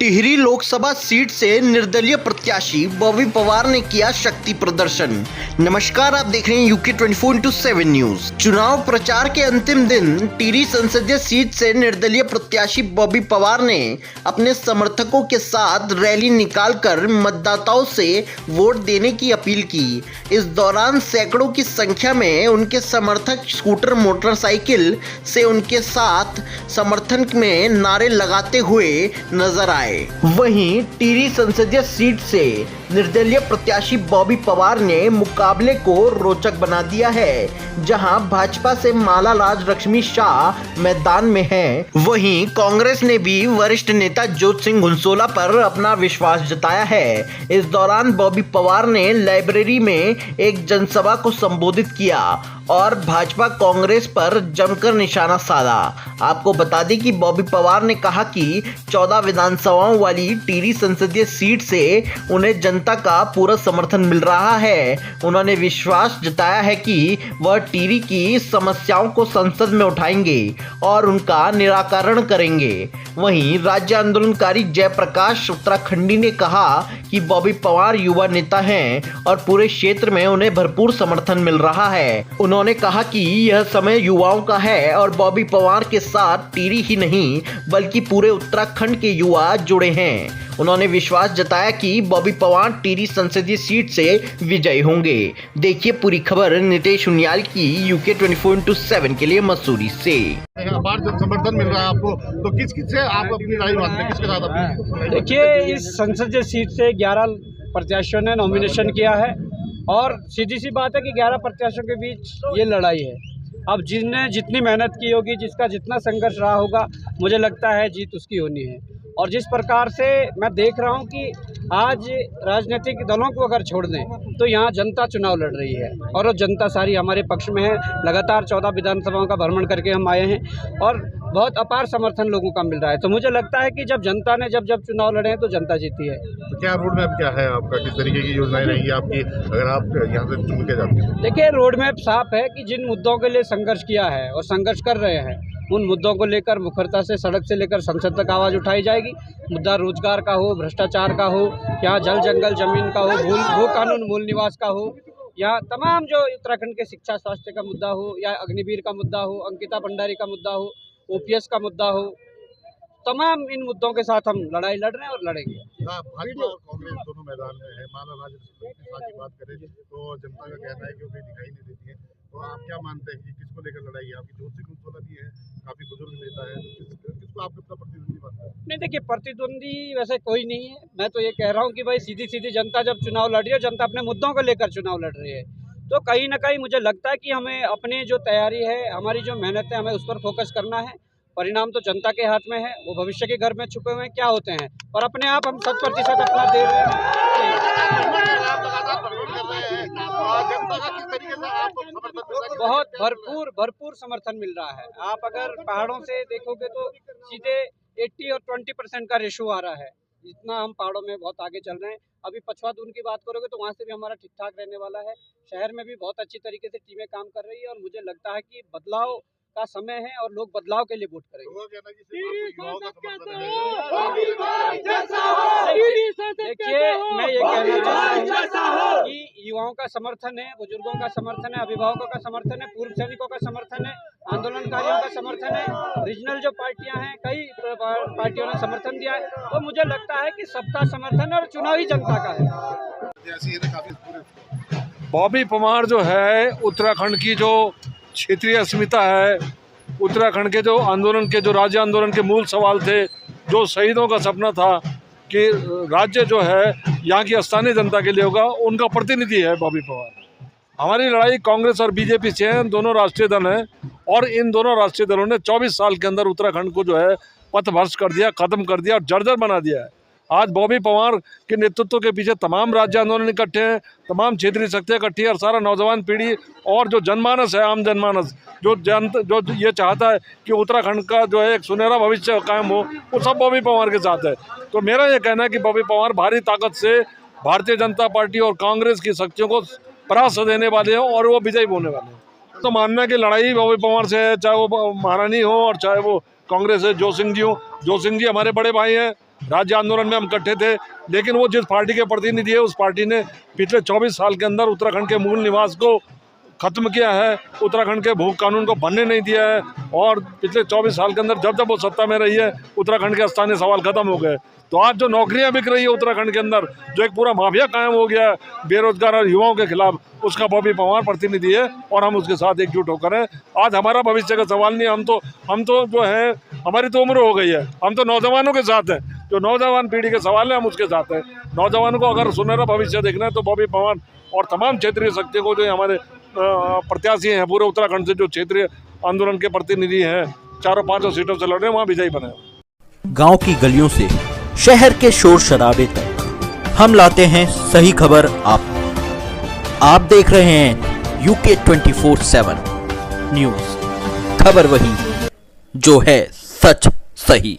Tehri Lok Sabha seat से निर्दलीय प्रत्याशी बॉबी पवार ने किया शक्ति प्रदर्शन। नमस्कार, आप देख रहे हैं यूके 24/7 न्यूज। चुनाव प्रचार के अंतिम दिन टिहरी संसदीय सीट से निर्दलीय प्रत्याशी बॉबी पवार ने अपने समर्थकों के साथ रैली निकालकर मतदाताओं से वोट देने की अपील की। इस दौरान सैकड़ों की संख्या में उनके समर्थक स्कूटर मोटरसाइकिल से उनके साथ समर्थन में नारे लगाते हुए नजर आए। वहीं टिहरी संसदीय सीट से निर्दलीय प्रत्याशी बॉबी पवार ने मुकाबले को रोचक बना दिया है, जहां भाजपा से माला राज लक्ष्मी शाह मैदान में हैं। वहीं कांग्रेस ने भी वरिष्ठ नेता ज्योति सिंह घुनसोला पर अपना विश्वास जताया है। इस दौरान बॉबी पवार ने लाइब्रेरी में एक जनसभा को संबोधित किया और भाजपा कांग्रेस पर जमकर निशाना साधा। आपको बता दें कि बॉबी पवार ने कहा कि 14 विधानसभाओं वाली टिहरी संसदीय सीट से उन्हें जनता का पूरा समर्थन मिल रहा है। उन्होंने विश्वास जताया है कि वह टिहरी की समस्याओं को संसद में उठाएंगे और उनका निराकरण करेंगे। वहीं राज्य आंदोलनकारी जयप्रकाश उत्तराखंडी ने कहा कि बॉबी पवार युवा नेता हैं और पूरे क्षेत्र में उन्हें भरपूर समर्थन मिल रहा है। उन्होंने कहा कि यह समय युवाओं का है और बॉबी पवार के साथ टिहरी ही नहीं बल्कि पूरे उत्तराखंड के युवा जुड़े हैं। उन्होंने विश्वास जताया कि बॉबी पवार टिहरी संसदीय सीट से विजयी होंगे। देखिए पूरी खबर नितेश उनियाल की यूके 24/7 के लिए मसूरी से। अपार समर्थन मिल रहा है आपको, तो किस से आप अपनी राय मानते हैं, किसके साथ अपनी? देखिए, इस संसदीय सीट से 11 प्रत्याशियों ने नॉमिनेशन किया है और सीधी सी बात है कि 11 प्रत्याशियों के बीच ये लड़ाई है। अब जिसने जितनी मेहनत की होगी, जिसका जितना संघर्ष रहा होगा, मुझे लगता है जीत उसकी होनी है। और जिस प्रकार से मैं देख रहा हूं कि आज राजनीतिक दलों को अगर छोड़ दें तो यहाँ जनता चुनाव लड़ रही है और वो जनता सारी हमारे पक्ष में है। लगातार 14 विधानसभाओं का भ्रमण करके हम आए हैं और बहुत अपार समर्थन लोगों का मिल रहा है। तो मुझे लगता है कि जब जनता ने जब चुनाव लड़े हैं तो जनता जीती है। तो क्या रोड मैप क्या है आपका, किस तरीके की योजनाएं रहेंगी आपकी अगर आप यहाँ से चुन के जाते हैं? देखिए, रोड मैप साफ है कि जिन मुद्दों के लिए संघर्ष किया है और संघर्ष कर रहे हैं, उन मुद्दों को लेकर मुखरता से सड़क से लेकर संसद तक आवाज़ उठाई जाएगी। मुद्दा रोजगार का हो, भ्रष्टाचार का हो, या जल जंगल जमीन का हो, भू कानून मूल निवास का हो, या तमाम जो उत्तराखंड के शिक्षा स्वास्थ्य का मुद्दा हो, या अग्निवीर का मुद्दा हो, अंकिता भंडारी का मुद्दा हो, OPS का मुद्दा हो, तमाम इन मुद्दों के साथ हम लड़ाई लड़ रहे हैं और लड़ेंगे। भाजपा और कांग्रेस दोनों मैदान में है। माला राज की बात करें तो जनता का कहना है कि वो कहीं दिखाई नहीं देती है, तो आप क्या मानते हैं कि किसको लेकर लड़ाई है आपकी? ज्योति सिंह घुनसोला भी है, काफी बुजुर्ग नेता है, तो किसको आप अपना प्रतिद्वंदी मानते हैं? नहीं, देखिए, प्रतिद्वंदी वैसे कोई नहीं है। मैं तो ये कह रहा हूँ कि भाई सीधी जनता जब चुनाव लड़ रही है, जनता अपने मुद्दों को लेकर चुनाव लड़ रही है, तो कहीं ना कहीं मुझे लगता है कि हमें अपनी जो तैयारी है, हमारी जो मेहनत है, हमें उस पर फोकस करना है। परिणाम तो जनता के हाथ में है, वो भविष्य के घर में छुपे हुए हैं क्या होते हैं, और अपने आप हम 100% अपना दे रहे हैं। बहुत भरपूर समर्थन मिल रहा है। आप अगर पहाड़ों से देखोगे तो सीधे 80 और 20% का रेशो आ रहा है। इतना हम पहाड़ों में बहुत आगे चल रहे हैं। अभी पछवादून की बात करोगे तो वहाँ से भी हमारा ठीक ठाक रहने वाला है। शहर में भी बहुत अच्छी तरीके से टीमें काम कर रही है और मुझे लगता है कि बदलाव का समय है और लोग बदलाव के लिए वोट करेंगे। देखिए, मैं ये कहना चाहता हूँ कि युवाओं का समर्थन है, बुजुर्गों का समर्थन है, अभिभावकों का समर्थन है, पूर्व सैनिकों का समर्थन है, आंदोलनकारियों का समर्थन है, रीजनल जो पार्टियां हैं, कई पार्टियों ने समर्थन दिया है। तो मुझे लगता है कि सबका समर्थन है और चुनावी जनता का है। बॉबी पवार जो है, उत्तराखंड की जो क्षेत्रीय अस्मिता है, उत्तराखंड के जो आंदोलन के, जो राज्य आंदोलन के मूल सवाल थे, जो शहीदों का सपना था कि राज्य जो है यहाँ की स्थानीय जनता के लिए होगा, उनका प्रतिनिधि है बॉबी पवार। हमारी लड़ाई कांग्रेस और बीजेपी से है, दोनों राष्ट्रीय दल हैं और इन दोनों राष्ट्रीय दलों ने 24 साल के अंदर उत्तराखंड को जो है पथभ्रष्ट कर दिया, खत्म कर दिया और जर्जर बना दिया है। आज बॉबी पवार के नेतृत्व के पीछे तमाम राज्य आंदोलन इकट्ठे हैं, तमाम क्षेत्रीय शक्तियाँ इकट्ठी है और सारा नौजवान पीढ़ी और जो जनमानस है, आम जनमानस जो ये चाहता है कि उत्तराखंड का जो है एक सुनहरा भविष्य कायम हो, वो सब बॉबी पवार के साथ है। तो मेरा ये कहना है कि बॉबी पवार भारी ताकत से भारतीय जनता पार्टी और कांग्रेस की शक्तियों को परास्त देने वाले हैं और वो विजयी होने वाले हैं। तो मानना है कि लड़ाई बॉबी पवार से है, चाहे वो महारानी हो और चाहे वो कांग्रेस है, जो सिंह जी हो। जो सिंह जी हमारे बड़े भाई हैं राज्य आंदोलन में हम इकट्ठे थे, लेकिन वो जिस पार्टी के प्रतिनिधि है उस पार्टी ने पिछले 24 साल के अंदर उत्तराखंड के मूल निवास को खत्म किया है, उत्तराखंड के भू कानून को बनने नहीं दिया है और पिछले 24 साल के अंदर जब जब वो सत्ता में रही है उत्तराखंड के स्थानीय सवाल खत्म हो गए। तो आज जो नौकरियां बिक रही है उत्तराखंड के अंदर, जो एक पूरा माफिया कायम हो गया है बेरोजगार और युवाओं के खिलाफ, उसका बॉबी पवार प्रतिनिधि है और हम उसके साथ एकजुट होकर हैं। आज हमारा भविष्य का सवाल नहीं है, हम तो जो है हमारी तो उम्र हो गई है, हम तो नौजवानों के साथ हैं। जो नौजवान पीढ़ी के सवाल है हम उसके साथ हैं। नौजवानों को अगर सुनहरा भविष्य देखना है तो बॉबी पवार और तमाम क्षेत्रीय शक्तियों को जो हमारे प्रत्याशी हैं पूरे उत्तराखंड से, जो क्षेत्रीय आंदोलन के प्रतिनिधि हैं, 4-5 सीटों से लड़ रहे हैं, वहाँ विजयी बने। गांव की गलियों से शहर के शोर शराबे तक हम लाते हैं सही खबर आप देख रहे हैं यूके 24/7 न्यूज। खबर वही जो है सच सही।